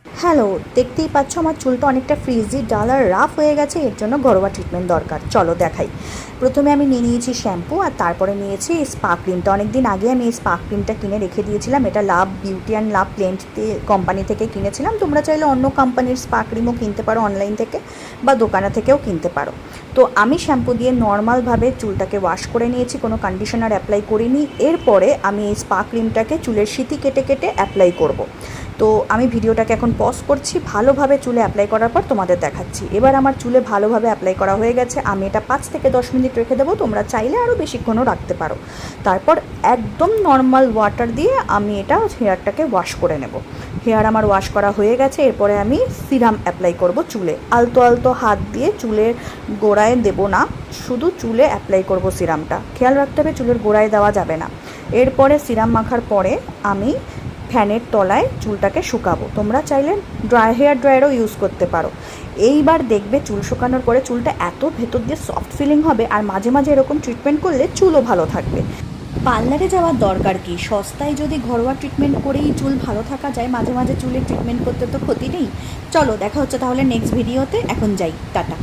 Hello, দেখতেই পাচ্ছ আমার চুলটা অনেকটা ফ্রিজি ডাল আর রাফ হয়ে গেছে। এর জন্য ঘরোয়া ট্রিটমেন্ট দরকার। চলো দেখাই। প্রথমে আমি নিয়ে নিয়েছি শ্যাম্পু আর তারপরে নিয়েছি স্পা ক্রিমটা। অনেক দিন আগে আমি এই স্পা ক্রিমটা কিনে রেখে দিয়েছিলাম। এটা লাভ বিউটি অ্যান্ড লাভ প্লেন্টে কোম্পানি থেকে কিনেছিলাম। তোমরা চাইলে অন্য কোম্পানির স্পা ক্রিমও কিনতে পারো অনলাইন থেকে, বা দোকানা থেকেও কিনতে পারো। তো আমি শ্যাম্পু দিয়ে নর্মালভাবে চুলটাকে ওয়াশ করে নিয়েছি, কোনো কন্ডিশনার অ্যাপ্লাই করিনি। এরপরে আমি এই স্পা ক্রিমটাকে চুলের সিঁথি কেটে কেটে অ্যাপ্লাই করব। তো আমি ভিডিওটাকে এখন পজ করছি, ভালোভাবে চুলে অ্যাপ্লাই করার পর তোমাদের দেখাচ্ছি। এবার আমার চুলে ভালোভাবে অ্যাপ্লাই করা হয়ে গেছে। আমি এটা 5 থেকে 10 মিনিট রেখে দেবো, তোমরা চাইলে আরও বেশিক্ষণও রাখতে পারো। তারপর একদম নর্মাল ওয়াটার দিয়ে আমি এটা হেয়ারটাকে ওয়াশ করে নেব। হেয়ার আমার ওয়াশ করা হয়ে গেছে। এরপরে আমি সিরাম অ্যাপ্লাই করব চুলে। আলতো আলতো হাত দিয়ে চুলের গোড়ায় দেব না, শুধু চুলে অ্যাপ্লাই করব সিরামটা। খেয়াল রাখতে হবে চুলের গোড়ায় দেওয়া যাবে না। এরপরে সিরাম মাখার পরে আমি ফ্যানের তলায় চুলটাকে শুকাবো। তোমরা চাইলে হেয়ার ড্রায়ারও ইউজ করতে পারো। এইবার দেখবে চুল শুকানোর পরে চুলটা এত ভেতর দিয়ে সফট ফিলিং হবে, আর মাঝে মাঝে এরকম ট্রিটমেন্ট করলে চুলও ভালো থাকবে। পার্লারে যাওয়ার দরকার কি, সস্তায় যদি ঘরোয়া ট্রিটমেন্ট করেই চুল ভালো থাকা যায়, মাঝে মাঝে চুলের ট্রিটমেন্ট করতে তো ক্ষতি নেই। চলো দেখা হচ্ছে তাহলে নেক্সট ভিডিওতে। এখন যাই, টাটা।